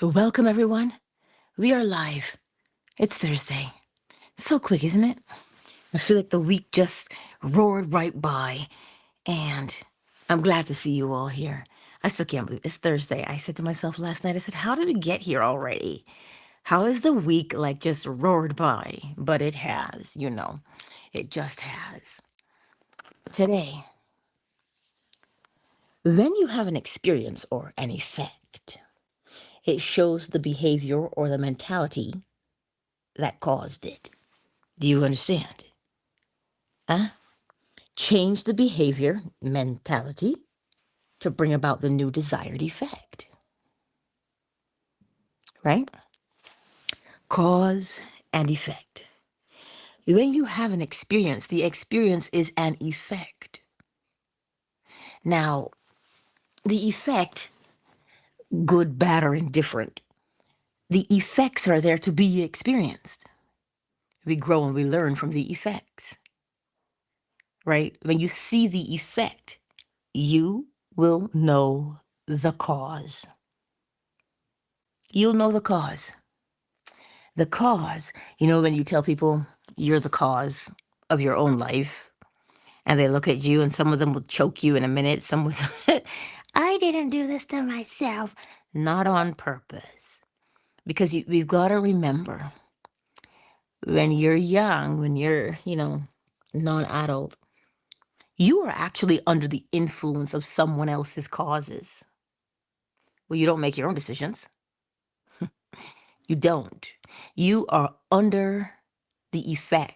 Welcome, everyone. We are live. It's Thursday. So quick, isn't it? I feel like the week just roared right by, and I'm glad to see you all here. I still can't believe it's Thursday. I said to myself last night, I said, how did we get here already? How has the week like just roared by? But it has, it just has. Today, when you have an experience or an effect, it shows the behavior or the mentality that caused it. Do you understand? Huh? Change the behavior, mentality, to bring about the new desired effect. Right? Cause and effect. When you have an experience, the experience is an effect. Now, the effect, good, bad, or indifferent, the effects are there to be experienced. We grow and we learn from the effects. Right? When you see the effect, you will know the cause. You'll know the cause. The cause, when you tell people you're the cause of your own life, and they look at you, and some of them will choke you in a minute. Some will, I didn't do this to myself, not on purpose. Because we've got to remember when you're young, when you're, non adult, you are actually under the influence of someone else's causes. Well, you don't make your own decisions. You don't. You are under the effect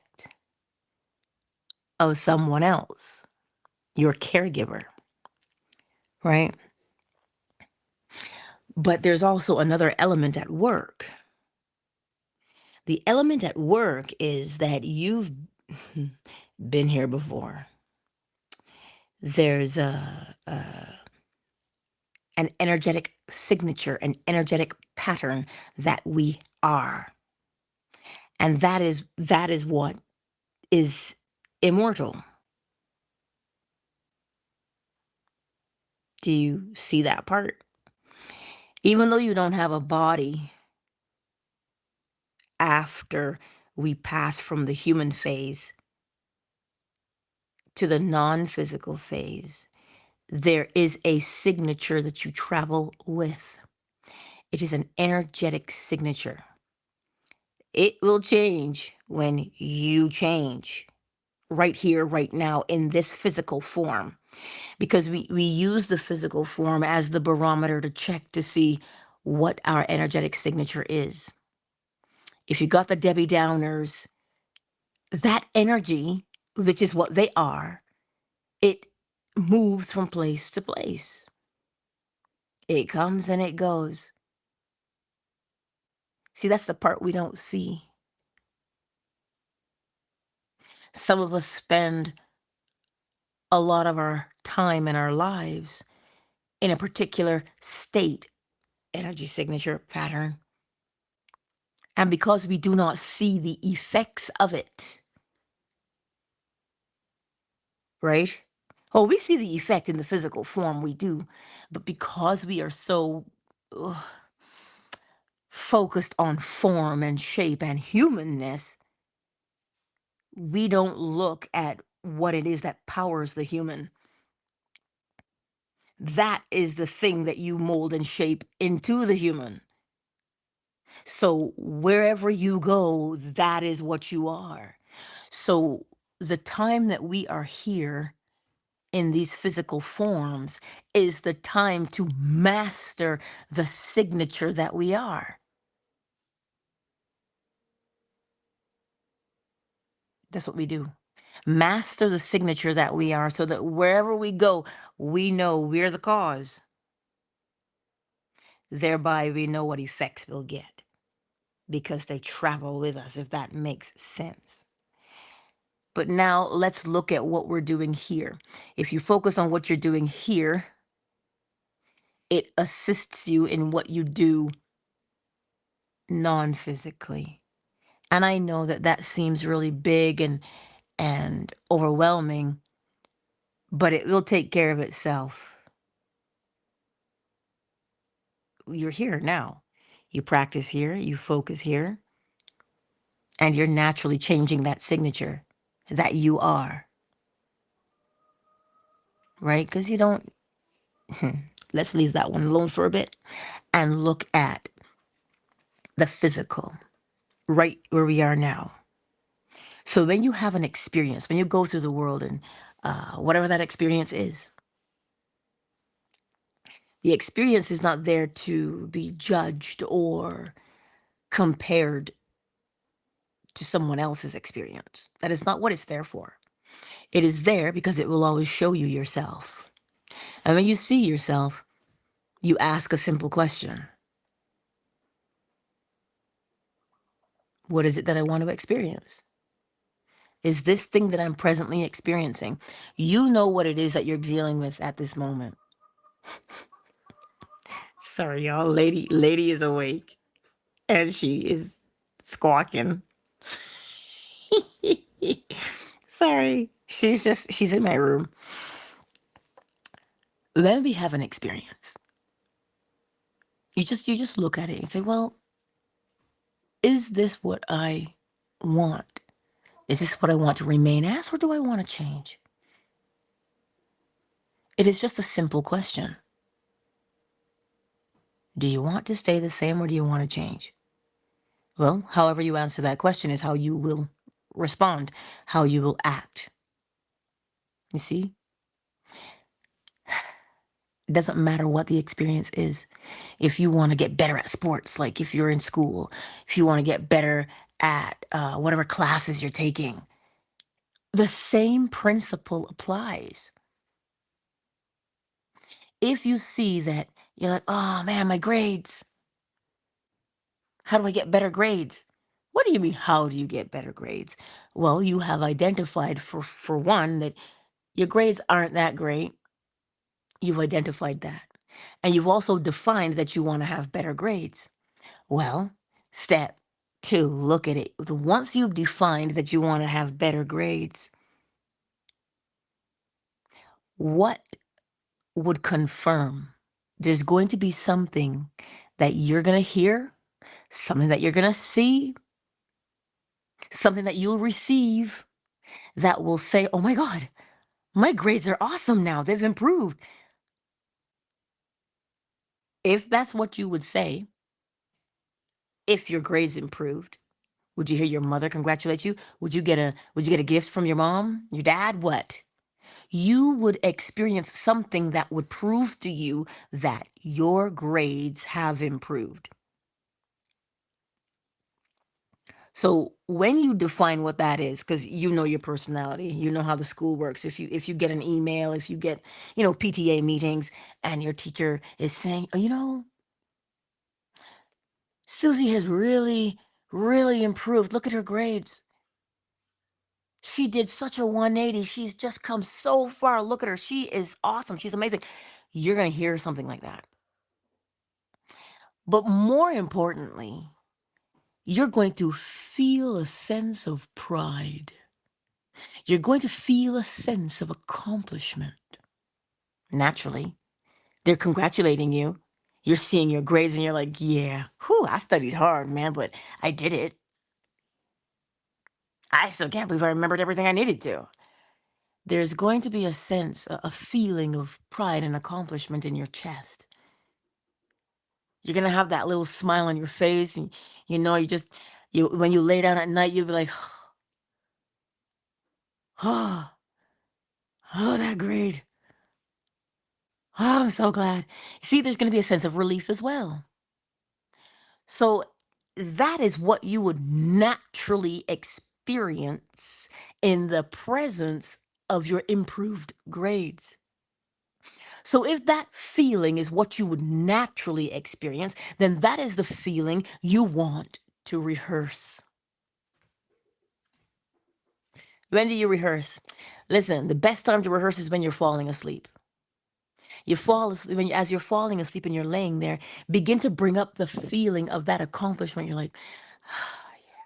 of someone else, your caregiver, right? But there's also another element at work. The element at work is that you've been here before. There's an energetic signature, an energetic pattern that we are. And that is what is immortal. Do you see that part? Even though you don't have a body after we pass from the human phase to the non-physical phase, there is a signature that you travel with. It is an energetic signature. It will change when you change right here, right now, in this physical form. Because we use the physical form as the barometer to check to see what our energetic signature is. If you got the Debbie Downers, that energy, which is what they are, it moves from place to place. It comes and it goes. See, that's the part we don't see. Some of us spend a lot of our time in our lives in a particular state, energy signature pattern. And because we do not see the effects of it, right? Oh, we see the effect in the physical form, we do. But because we are so focused on form and shape and humanness, we don't look at what it is that powers the human. That is the thing that you mold and shape into the human. So wherever you go, that is what you are. So the time that we are here in these physical forms is the time to master the signature that we are. That's what we do. Master the signature that we are so that wherever we go, we know we're the cause. Thereby, we know what effects we'll get because they travel with us, if that makes sense. But now let's look at what we're doing here. If you focus on what you're doing here, it assists you in what you do non-physically. And I know that that seems really big and overwhelming, but it will take care of itself. You're here now. You practice here, you focus here, and you're naturally changing that signature that you are, right? Because you don't, let's leave that one alone for a bit and look at the physical, right where we are now. So when you have an experience, when you go through the world and whatever that experience is, the experience is not there to be judged or compared to someone else's experience. That is not what it's there for. It is there because it will always show you yourself. And when you see yourself, you ask a simple question. What is it that I want to experience? Is this thing that I'm presently experiencing? You know what it is that you're dealing with at this moment. Sorry, y'all. Lady is awake and she is squawking. Sorry. She's in my room. When we have an experience, you just look at it and say, well, is this what I want? Is this what I want to remain as, or do I want to change? It is just a simple question. Do you want to stay the same or do you want to change? Well, however you answer that question is how you will respond, how you will act. You see? It doesn't matter what the experience is. If you want to get better at sports, like if you're in school, if you want to get better at whatever classes you're taking, the same principle applies. If you see that you're like, oh man, my grades, how do I get better grades? What do you mean, how do you get better grades? Well, you have identified for one that your grades aren't that great. You've identified that. And you've also defined that you want to have better grades. Well, step two, look at it. Once you've defined that you want to have better grades, what would confirm? There's going to be something that you're going to hear, something that you're going to see, something that you'll receive that will say, oh my God, my grades are awesome now. They've improved. If that's what you would say, if your grades improved, would you hear your mother congratulate you? Would you get a gift from your mom, your dad? What? You would experience something that would prove to you that your grades have improved. So when you define what that is, because you know your personality, you know how the school works. If you get an email, if you get, PTA meetings and your teacher is saying, "Oh, Susie has really, really improved. Look at her grades. She did such a 180. She's just come so far. Look at her. She is awesome. She's amazing." You're going to hear something like that. But more importantly, you're going to feel a sense of pride. You're going to feel a sense of accomplishment. Naturally, they're congratulating you. You're seeing your grades and you're like, yeah, whew, I studied hard, man, but I did it. I still can't believe I remembered everything I needed to. There's going to be a sense, a feeling of pride and accomplishment in your chest. You're going to have that little smile on your face. And, when you lay down at night, you'll be like, oh, oh, that grade. Oh, I'm so glad. See, there's going to be a sense of relief as well. So that is what you would naturally experience in the presence of your improved grades. So if that feeling is what you would naturally experience, then that is the feeling you want to rehearse. When do you rehearse? Listen, the best time to rehearse is when you're falling asleep. You fall asleep as you're falling asleep and you're laying there, begin to bring up the feeling of that accomplishment. You're like, "Ah, yeah,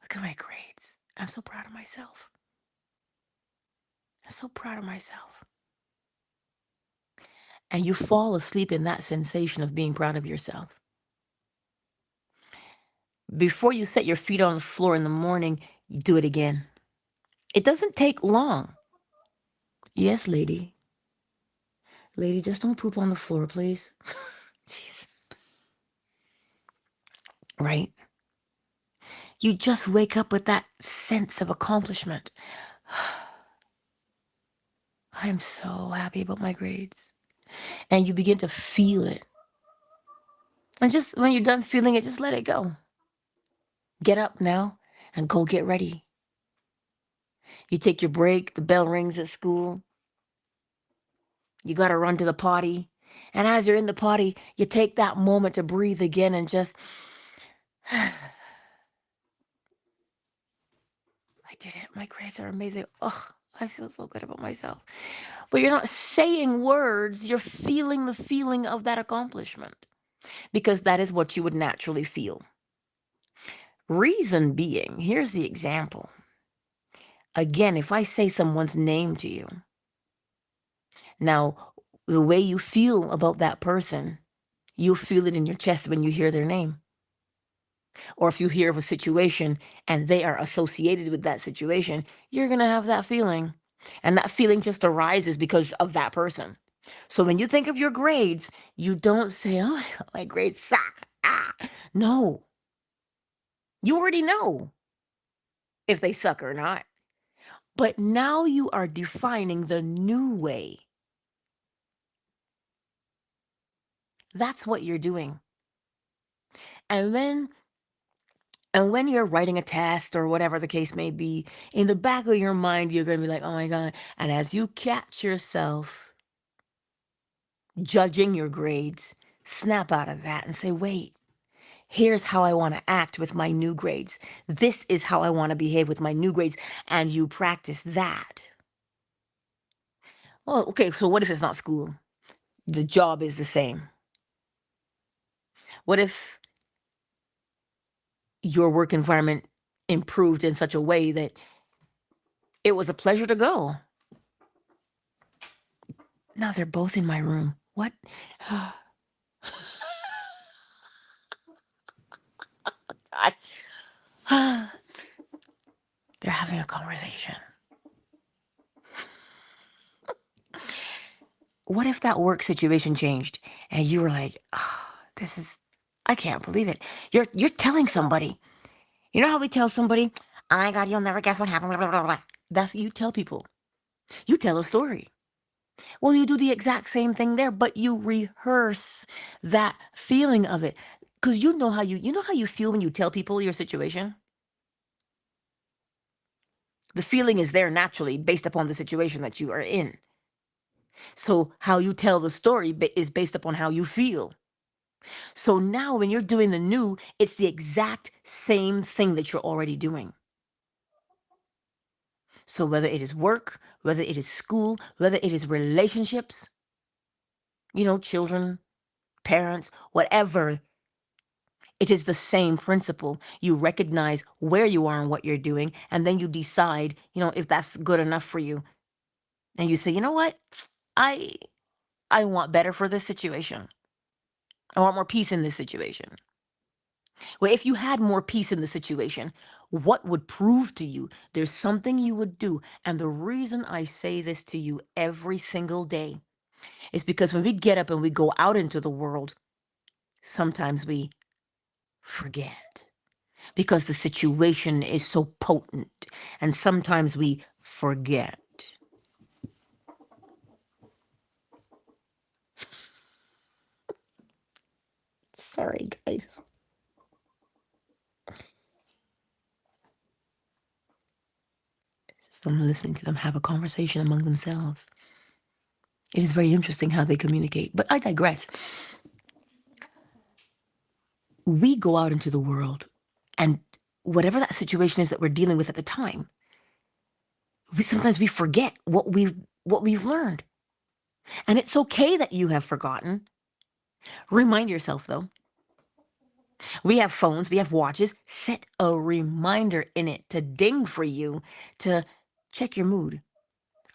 look at my grades. I'm so proud of myself. I'm so proud of myself." and you fall asleep in that sensation of being proud of yourself. Before you set your feet on the floor in the morning, you do it again. It doesn't take long. Yes, lady. Lady, just don't poop on the floor, please. Jeez. Right? You just wake up with that sense of accomplishment. I'm so happy about my grades. And you begin to feel it. And just when you're done feeling it, just let it go. Get up now and go get ready. You take your break, the bell rings at school. You got to run to the potty. And as you're in the potty, you take that moment to breathe again and just, I did it. My grades are amazing. Oh, I feel so good about myself. But you're not saying words, you're feeling the feeling of that accomplishment because that is what you would naturally feel. Reason being, here's the example. Again, if I say someone's name to you, now the way you feel about that person, you'll feel it in your chest when you hear their name. Or if you hear of a situation and they are associated with that situation, you're going to have that feeling. And that feeling just arises because of that person. So when you think of your grades, you don't say, oh, my grades suck. Ah. No, you already know if they suck or not. But now you are defining the new way. That's what you're doing. And when you're writing a test or whatever the case may be, in the back of your mind, you're going to be like, oh my God. And as you catch yourself judging your grades, snap out of that and say, wait, here's how I want to act with my new grades. This is how I want to behave with my new grades. And you practice that. Well, okay, so what if it's not school? The job is the same. What if your work environment improved in such a way that it was a pleasure to go? Now they're both in my room. What? God. They're having a conversation. What if that work situation changed and you were like, I can't believe it. You're telling somebody. You know how we tell somebody, oh my God, you'll never guess what happened. Blah, blah, blah, blah. That's what you tell people. You tell a story. Well, you do the exact same thing there, but you rehearse that feeling of it. Because you know how you feel when you tell people your situation? The feeling is there naturally based upon the situation that you are in. So how you tell the story is based upon how you feel. So now when you're doing the new, it's the exact same thing that you're already doing. So whether it is work, whether it is school, whether it is relationships, children, parents, whatever, it is the same principle. You recognize where you are and what you're doing, and then you decide, if that's good enough for you. And you say, you know what? I I want better for this situation. I want more peace in this situation. Well, if you had more peace in the situation, what would prove to you there's something you would do? And the reason I say this to you every single day is because when we get up and we go out into the world, sometimes we forget because the situation is so potent. And sometimes we forget. Sorry, guys. So I'm listening to them have a conversation among themselves. It is very interesting how they communicate, but I digress. We go out into the world, and whatever that situation is that we're dealing with at the time, sometimes we forget what we've learned. And it's okay that you have forgotten. Remind yourself, though. We have phones, we have watches. Set a reminder in it to ding for you to check your mood.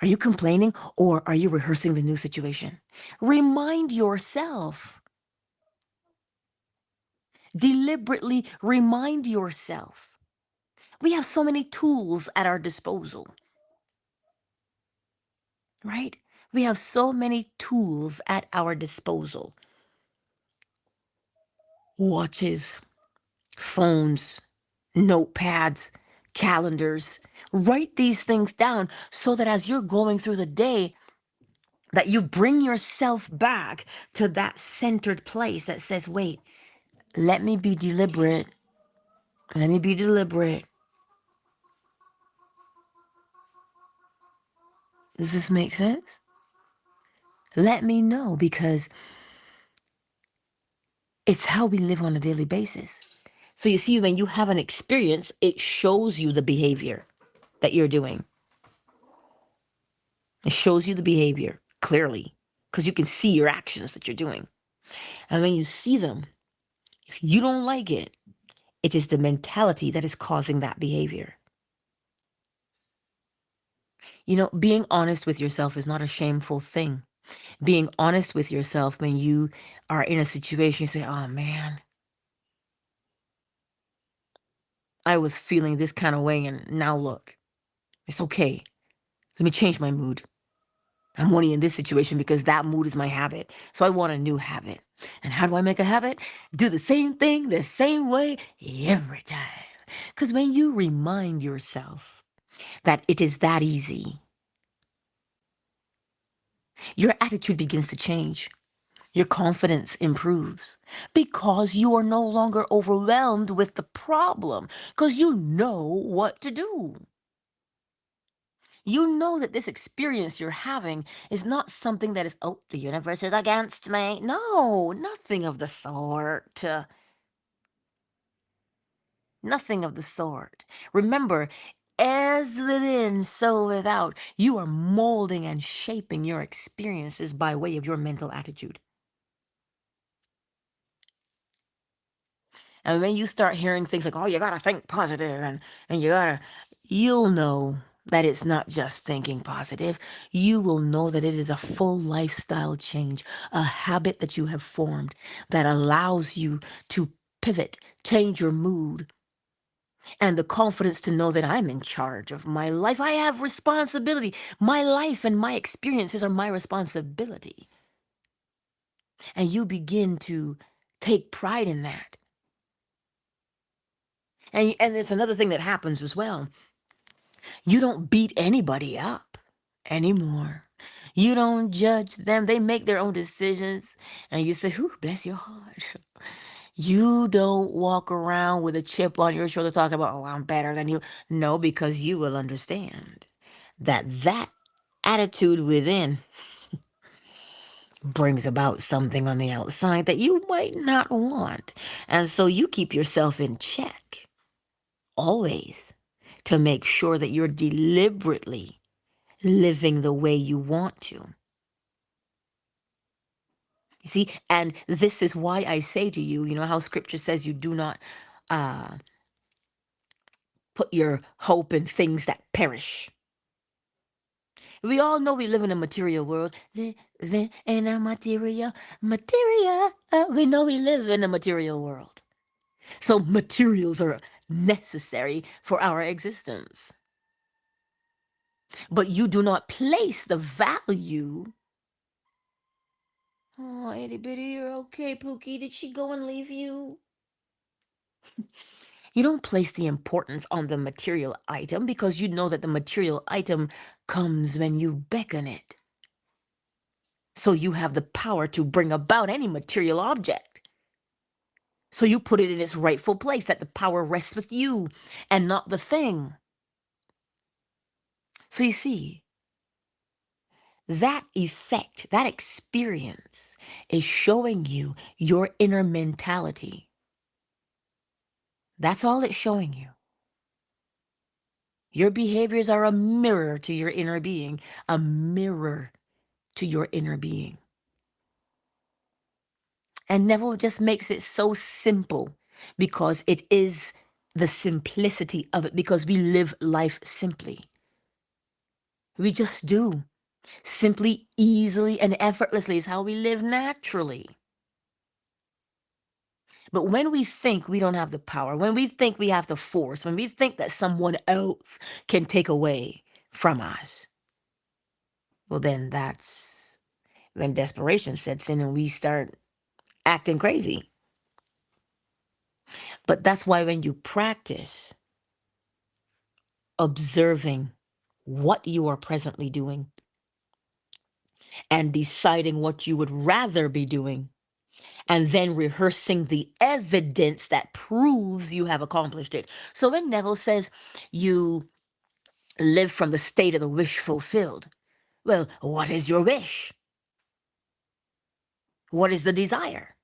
Are you complaining or are you rehearsing the new situation? Remind yourself. Deliberately remind yourself. We have so many tools at our disposal, right? We have so many tools at our disposal. Watches, phones, notepads, calendars. Write these things down so that as you're going through the day, that you bring yourself back to that centered place that says, wait, let me be deliberate. Let me be deliberate. Does this make sense? Let me know, because it's how we live on a daily basis. So you see, when you have an experience, it shows you the behavior that you're doing. It shows you the behavior clearly because you can see your actions that you're doing. And when you see them, if you don't like it, it is the mentality that is causing that behavior. You know, being honest with yourself is not a shameful thing. Being honest with yourself when you are in a situation, you say, oh man, I was feeling this kind of way, and now look, it's okay. Let me change my mood. I'm only in this situation because that mood is my habit. So I want a new habit. And how do I make a habit? Do the same thing the same way every time. Because when you remind yourself that it is that easy, your attitude begins to change. Your confidence improves because you are no longer overwhelmed with the problem, because you know what to do. You know that this experience you're having is not something that is, oh, the universe is against me. No, nothing of the sort. Nothing of the sort. Remember, as within, so without. You are molding and shaping your experiences by way of your mental attitude. And when you start hearing things like, oh, you gotta think positive and you'll know that it's not just thinking positive. You will know that it is a full lifestyle change, a habit that you have formed that allows you to pivot, change your mood, and the confidence to know that I'm in charge of my life. I have responsibility. My life and my experiences are my responsibility. And you begin to take pride in that. And it's another thing that happens as well. You don't beat anybody up anymore. You don't judge them. They make their own decisions. And you say, whew, bless your heart. You don't walk around with a chip on your shoulder talking about, oh, I'm better than you. No, because you will understand that that attitude within brings about something on the outside that you might not want. And so you keep yourself in check always to make sure that you're deliberately living the way you want to. You see, and this is why I say to you, you know how scripture says you do not uh, put your hope in things that perish. We all know we live in a material world. Living in a material. We know we live in a material world. So materials are necessary for our existence. But you do not place the value. Oh, itty bitty, you're okay, Pookie. Did she go and leave you? You don't place the importance on the material item because you know that the material item comes when you beckon it. So you have the power to bring about any material object. So you put it in its rightful place, that the power rests with you and not the thing. So you see, that effect, that experience is showing you your inner mentality. That's all it's showing you. Your behaviors are a mirror to your inner being, a mirror to your inner being. And Neville just makes it so simple because it is the simplicity of it, because we live life simply. We just do. Simply, easily, and effortlessly is how we live naturally. But when we think we don't have the power, when we think we have to force, when we think that someone else can take away from us, well, then that's when desperation sets in and we start acting crazy. But that's why when you practice observing what you are presently doing and deciding what you would rather be doing, and then rehearsing the evidence that proves you have accomplished it. So when Neville says you live from the state of the wish fulfilled, well, what is your wish? What is the desire?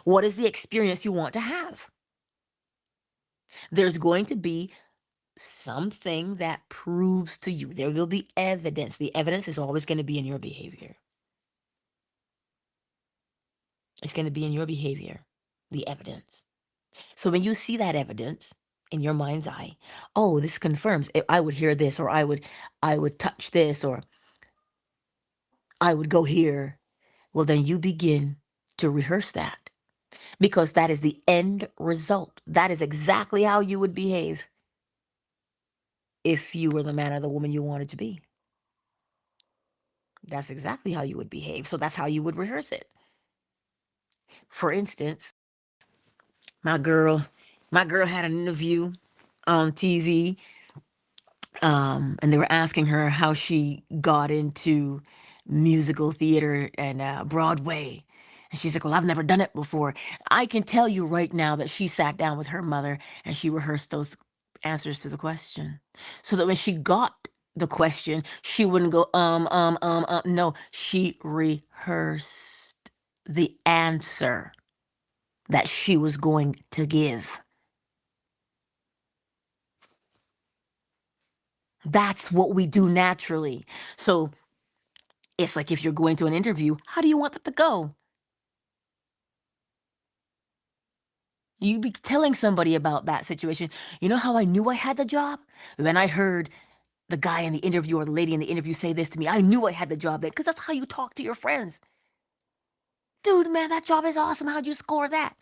What is the experience you want to have? There's going to be something that proves to you. There will be evidence. The evidence is always going to be in your behavior. It's going to be in your behavior, the evidence. So when you see that evidence in your mind's eye, oh, this confirms I would hear this, or I would touch this, or I would go here. Well, then you begin to rehearse that because that is the end result. That is exactly how you would behave if you were the man or the woman you wanted to be. That's exactly how you would behave. So that's how you would rehearse it. For instance, my girl, my girl had an interview on TV, and they were asking her how she got into musical theater and Broadway. And she's like, well, I've never done it before. I can tell you right now that she sat down with her mother and she rehearsed those answers to the question. So that when she got the question, she wouldn't go, no, she rehearsed the answer that she was going to give. That's what we do naturally. So it's like if you're going to an interview, how do you want that to go? You be telling somebody about that situation. You know how I knew I had the job? Then I heard the guy in the interview or the lady in the interview say this to me. I knew I had the job then because that's how you talk to your friends. Dude, man, that job is awesome. How'd you score that?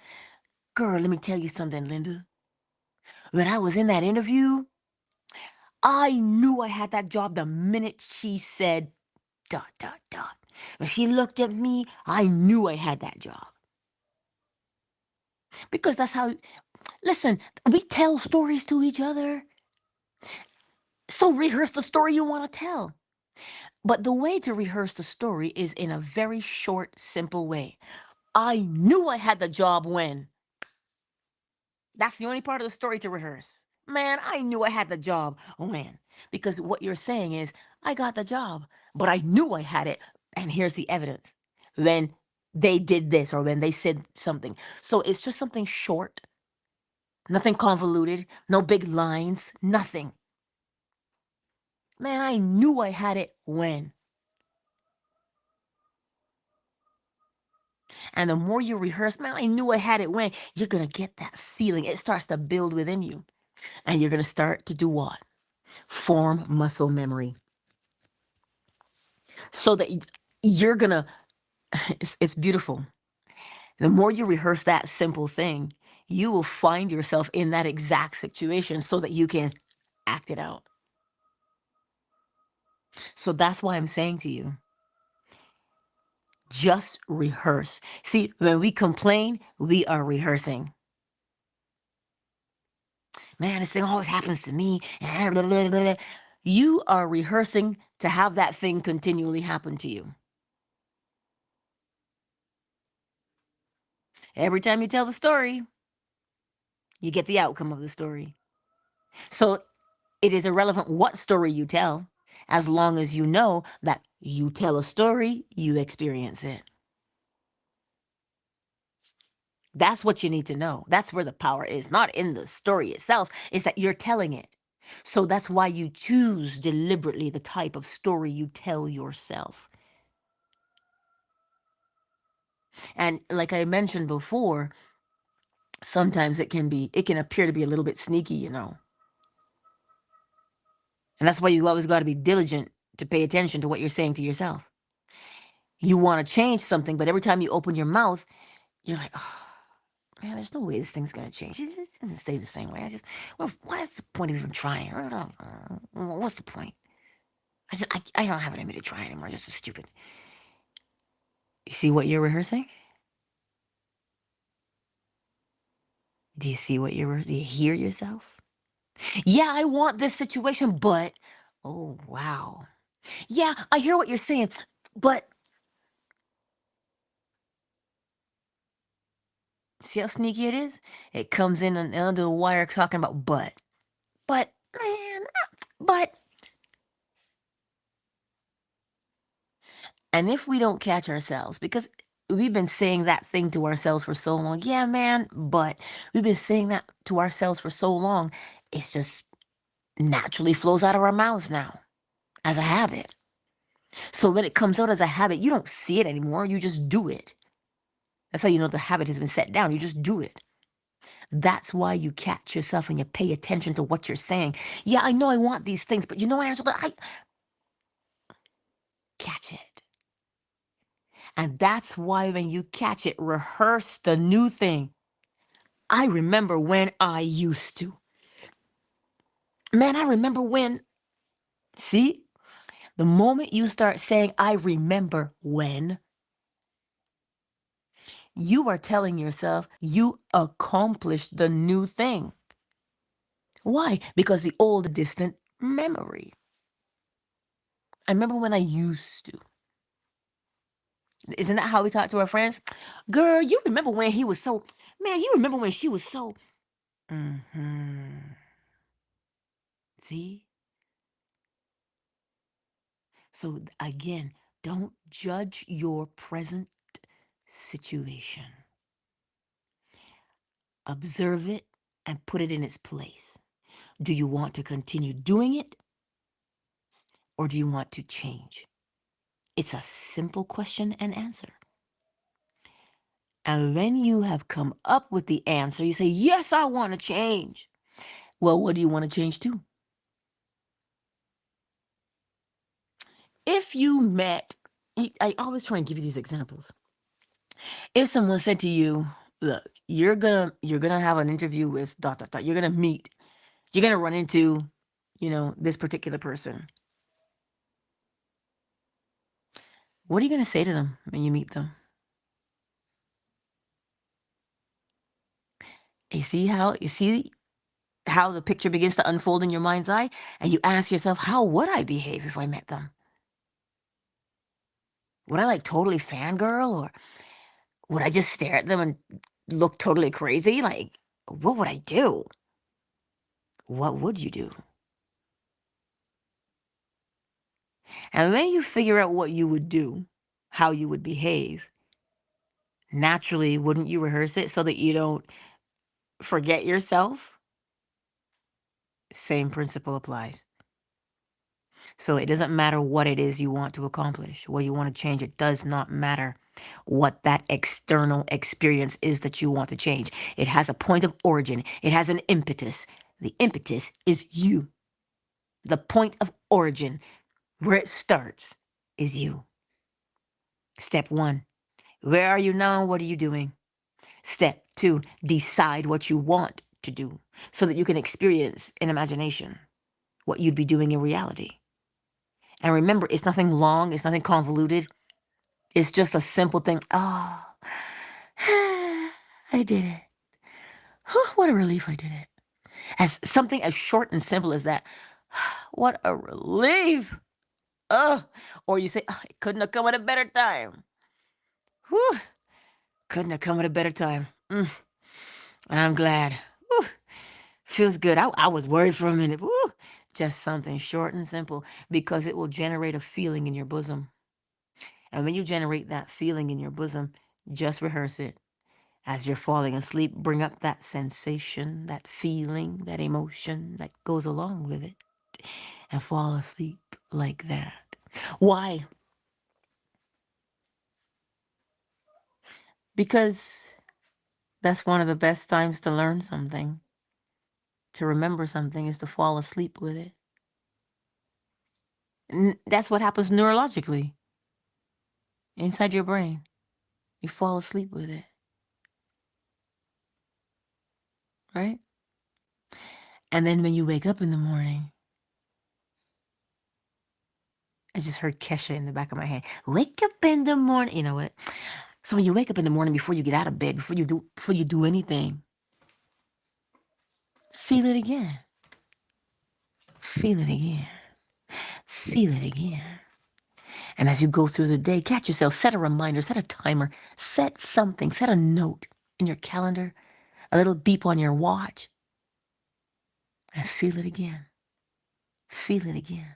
Girl, let me tell you something, Linda. When I was in that interview, I knew I had that job the minute she said dot, dot, dot. When she looked at me, I knew I had that job. Because that's how, listen, we tell stories to each other. So rehearse the story you want to tell. But the way to rehearse the story is in a very short, simple way. I knew I had the job when. That's the only part of the story to rehearse. Man, I knew I had the job when. Because what you're saying is, I got the job, but I knew I had it. And here's the evidence. Then they did this or when they said something. So it's just something short, nothing convoluted, no big lines, nothing. Man, I knew I had it when. And the more you rehearse, man, I knew I had it when, you're going to get that feeling. It starts to build within you. And you're going to start to do what? Form muscle memory. So that you're going to, it's beautiful. The more you rehearse that simple thing, you will find yourself in that exact situation so that you can act it out. So that's why I'm saying to you, just rehearse. See, when we complain, we are rehearsing. Man, this thing always happens to me. And blah, blah, blah, blah. You are rehearsing to have that thing continually happen to you. Every time you tell the story, you get the outcome of the story. So it is irrelevant what story you tell, as long as you know that you tell a story, you experience it. That's what you need to know. That's where the power is, not in the story itself, is that you're telling it. So that's why you choose deliberately the type of story you tell yourself. And like I mentioned before, sometimes it can appear to be a little bit sneaky, you know. And that's why you always got to be diligent to pay attention to what you're saying to yourself. You want to change something, but every time you open your mouth, you're like, oh, man, there's no way this thing's going to change. It just doesn't stay the same way. Well, what's the point of even trying? What's the point? I don't have it in me to try anymore. This is stupid. You see what you're rehearsing? Do you see what you're rehearsing? Do you hear yourself? Yeah, I want this situation, but, oh, wow. Yeah, I hear what you're saying, but see how sneaky it is? It comes in and under the wire talking about but, man, but. And if we don't catch ourselves, because we've been saying that thing to ourselves for so long, yeah, man, but we've been saying that to ourselves for so long, it's just naturally flows out of our mouths now as a habit. So when it comes out as a habit, you don't see it anymore, you just do it. That's how you know the habit has been set down. You just do it. That's why you catch yourself and you pay attention to what you're saying. Yeah, I know I want these things, but you know, Angela, I catch it. And that's why when you catch it, rehearse the new thing. I remember when I used to. Man, I remember when. See, the moment you start saying, I remember when, you are telling yourself you accomplished the new thing. Why? Because the old distant memory. I remember when I used to. Isn't that how we talk to our friends? Girl, you remember when he was so, man, you remember when she was so. Mm-hmm. See? So again, don't judge your present situation. Observe it and put it in its place. Do you want to continue doing it or do you want to change? It's a simple question and answer. And when you have come up with the answer, you say, yes, I want to change. Well, what do you want to change to? If you met, I always try and give you these examples. If someone said to you, look, you're gonna have an interview with dot dot dot, you're gonna run into, this particular person. What are you gonna say to them when you meet them? You see how the picture begins to unfold in your mind's eye? And you ask yourself, how would I behave if I met them? Would I like totally fangirl or would I just stare at them and look totally crazy? Like, what would I do? What would you do? And when you figure out what you would do, how you would behave, naturally, wouldn't you rehearse it so that you don't forget yourself? Same principle applies. So it doesn't matter what it is you want to accomplish, what you want to change. It does not matter what that external experience is that you want to change. It has a point of origin, it has an impetus. The impetus is you. The point of origin, where it starts, is you. Step one, where are you now? What are you doing? Step two, decide what you want to do so that you can experience in imagination what you'd be doing in reality. And remember, it's nothing long, it's nothing convoluted. It's just a simple thing. Oh, I did it. What a relief I did it. As something as short and simple as that. What a relief. Or you say, oh, it couldn't have come at a better time. Whew. Couldn't have come at a better time. I'm glad. Whew. Feels good. I was worried for a minute. Whew. Just something short and simple because it will generate a feeling in your bosom. And when you generate that feeling in your bosom, just rehearse it. As you're falling asleep, bring up that sensation, that feeling, that emotion that goes along with it, and fall asleep like that. Why? Because that's one of the best times to learn something, to remember something, is to fall asleep with it. That's what happens neurologically inside your brain. You fall asleep with it, right? And then when you wake up in the morning, I just heard Kesha in the back of my head. Wake up in the morning. You know what? So when you wake up in the morning, before you get out of bed, before you do anything, feel it again. Feel it again. Feel it again. And as you go through the day, catch yourself, set a reminder, set a timer, set something, set a note in your calendar, a little beep on your watch, and feel it again. Feel it again.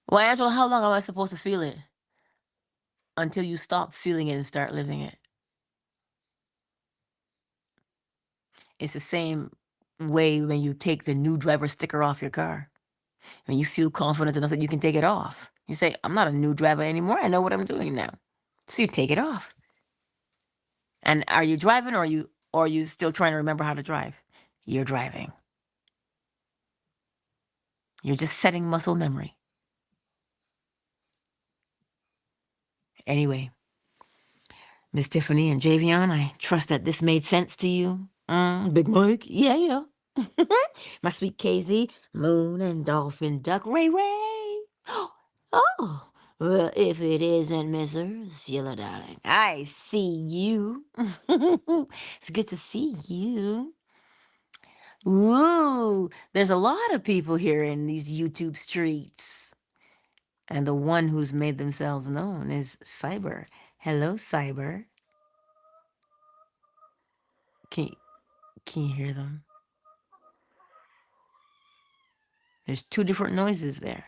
Well, Angela, how long am I supposed to feel it? Until you stop feeling it and start living it. It's the same way when you take the new driver sticker off your car. When you feel confident enough that you can take it off. You say, I'm not a new driver anymore. I know what I'm doing now. So you take it off. And are you driving, or are you still trying to remember how to drive? You're driving. You're just setting muscle memory. Anyway, Miss Tiffany and Javion, I trust that this made sense to you. Big Mike, yeah. My sweet KZ, Moon and Dolphin Duck, Ray Ray. Oh, well, if it isn't Mrs. Sheila, darling, I see you. It's good to see you. Ooh, there's a lot of people here in these YouTube streets. And the one who's made themselves known is Cyber. Hello, Cyber. Can, can you hear them? There's two different noises there.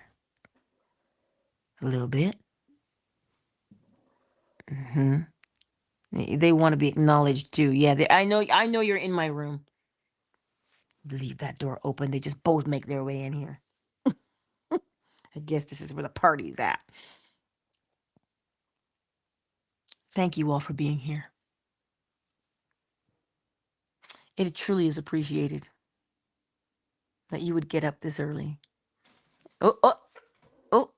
A little bit. Hmm. They want to be acknowledged too. Yeah, I know you're in my room. Leave that door open. They just both make their way in here. I guess this is where the party's at. Thank you all for being here. It truly is appreciated that you would get up this early. Oh, oh, oh.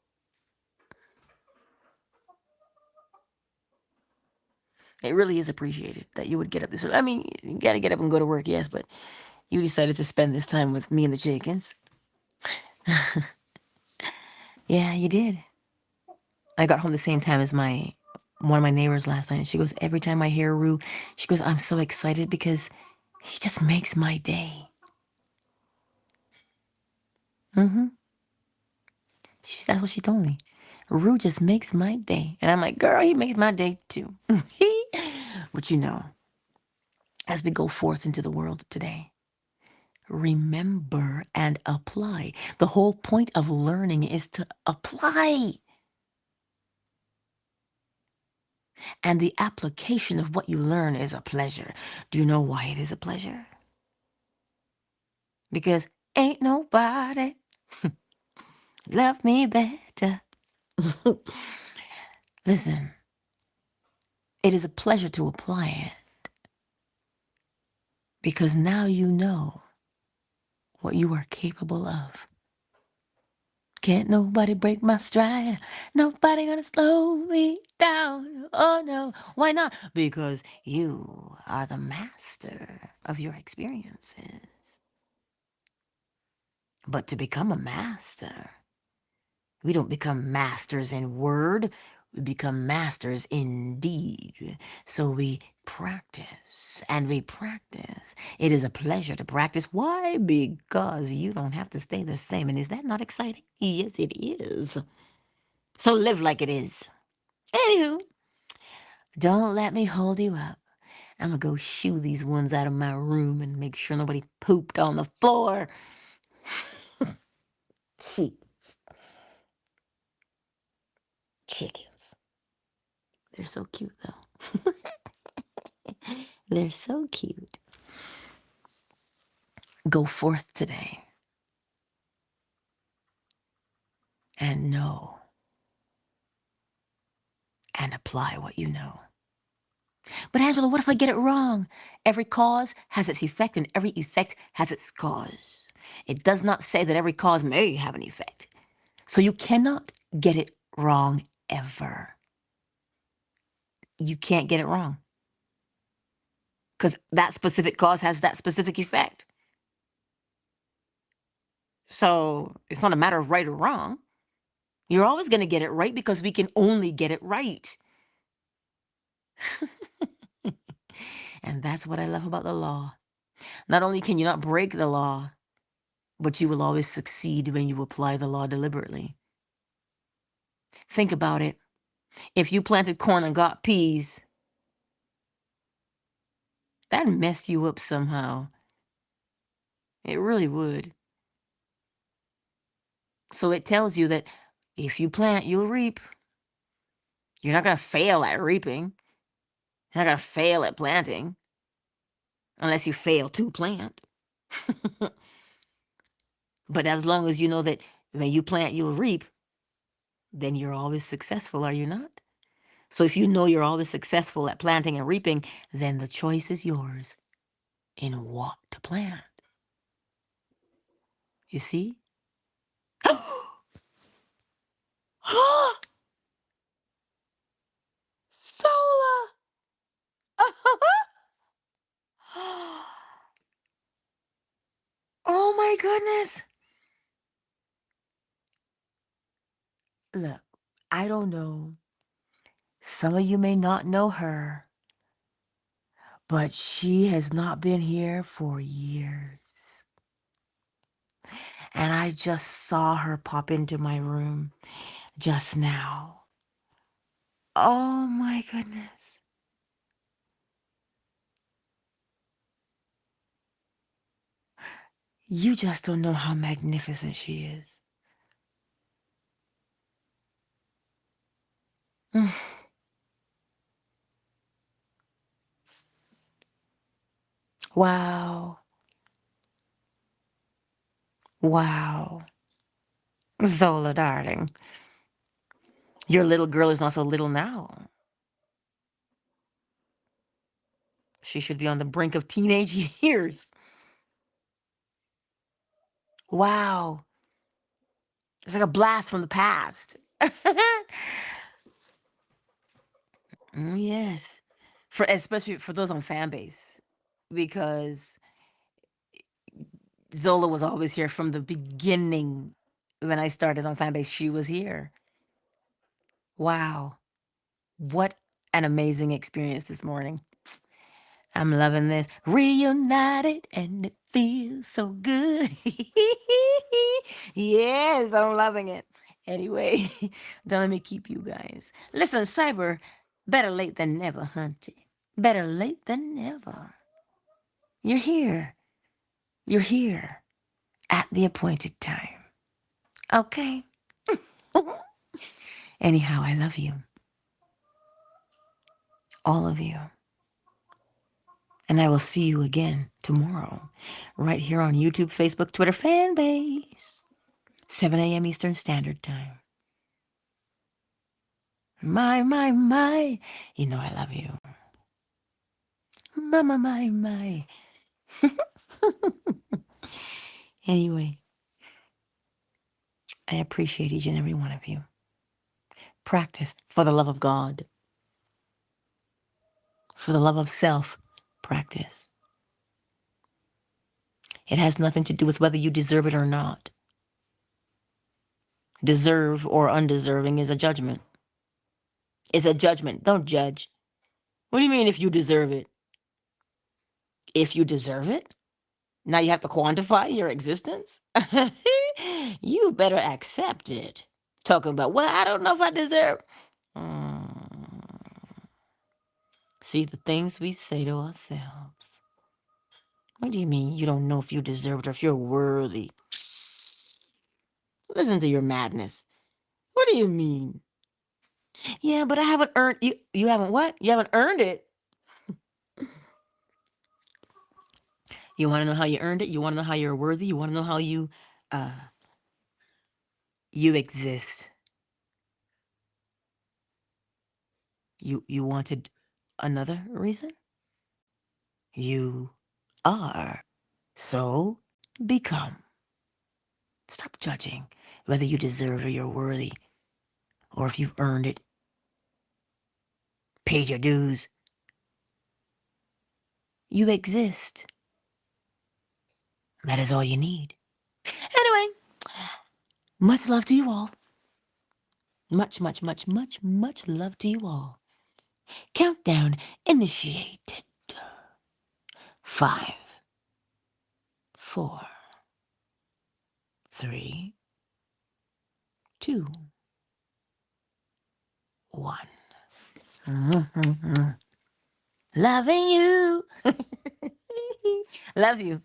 It really is appreciated that you would get up this early. I mean, you got to get up and go to work, yes, but you decided to spend this time with me and the chickens. Yeah, you did. I got home the same time as one of my neighbors last night, and she goes, every time I hear Rue, she goes, I'm so excited because he just makes my day. Mm-hmm. That's what she told me. Rue just makes my day. And I'm like, girl, he makes my day too. But as we go forth into the world today, remember and apply. The whole point of learning is to apply. And the application of what you learn is a pleasure. Do you know why it is a pleasure? Because ain't nobody love me better. Listen, it is a pleasure to apply it because now you know what you are capable of. Can't nobody break my stride. Nobody gonna slow me down. Oh no, why not? Because you are the master of your experiences. But to become a master, we don't become masters in word, we become masters in deed. So we practice and we practice. It is a pleasure to practice. Why? Because you don't have to stay the same. And is that not exciting? Yes, it is. So live like it is. Anywho, don't let me hold you up. I'm gonna go shoo these ones out of my room and make sure nobody pooped on the floor. She chickens. They're so cute though. They're so cute. Go forth today and know and apply what you know. But Angela, what if I get it wrong? Every cause has its effect and every effect has its cause. It does not say that every cause may have an effect. So you cannot get it wrong ever. You can't get it wrong because that specific cause has that specific effect. So it's not a matter of right or wrong. You're always going to get it right because we can only get it right. And that's what I love about the law. Not only can you not break the law, but you will always succeed when you apply the law deliberately. Think about it. If you planted corn and got peas, that'd mess you up somehow. It really would. So it tells you that if you plant, you'll reap. You're not going to fail at reaping. You're not going to fail at planting unless you fail to plant. But as long as you know that when you plant, you'll reap, then you're always successful, are you not? So if you know you're always successful at planting and reaping, then the choice is yours in what to plant. You see? Solar! Oh my goodness. Look, I don't know. Some of you may not know her, but she has not been here for years. And I just saw her pop into my room just now. Oh my goodness. You just don't know how magnificent she is. Mm. Wow. Wow. Zola, darling. Your little girl is not so little now. She should be on the brink of teenage years. Wow. It's like a blast from the past. Yes. For especially for those on fan base. Because Zola was always here from the beginning. When I started on fan base, she was here. Wow. What an amazing experience this morning. I'm loving this. Reunited and it feels so good. Yes, I'm loving it. Anyway, don't let me keep you guys. Listen, Cyber, better late than never, hunty. Better late than never. You're here. You're here at the appointed time. Okay? Anyhow, I love you. All of you. And I will see you again tomorrow, right here on YouTube, Facebook, Twitter, fan base, 7 a.m. Eastern Standard Time. My. You know I love you. My. Anyway, I appreciate each and every one of you. Practice for the love of God, for the love of self. Practice. It has nothing to do with whether you deserve it or not. Deserve or undeserving is a judgment. It's a judgment. Don't judge. What do you mean if you deserve it? If you deserve it? Now you have to quantify your existence? You better accept it. Talking about, well, I don't know if I deserve. Mm. See the things we say to ourselves. What do you mean you don't know if you deserve it or if you're worthy? Listen to your madness. What do you mean? Yeah, but I haven't earned you. You haven't what? You haven't earned it. You want to know how you earned it? You want to know how you're worthy? You want to know how uh you exist? You wanted another reason? You are. So become. Stop judging whether you deserve it or you're worthy, or if you've earned it, paid your dues. You exist. That is all you need. Anyway, much love to you all. Much, much, much, much, much love to you all. Countdown initiated. 5, 4, 3, 2, 1. Loving you. Love you.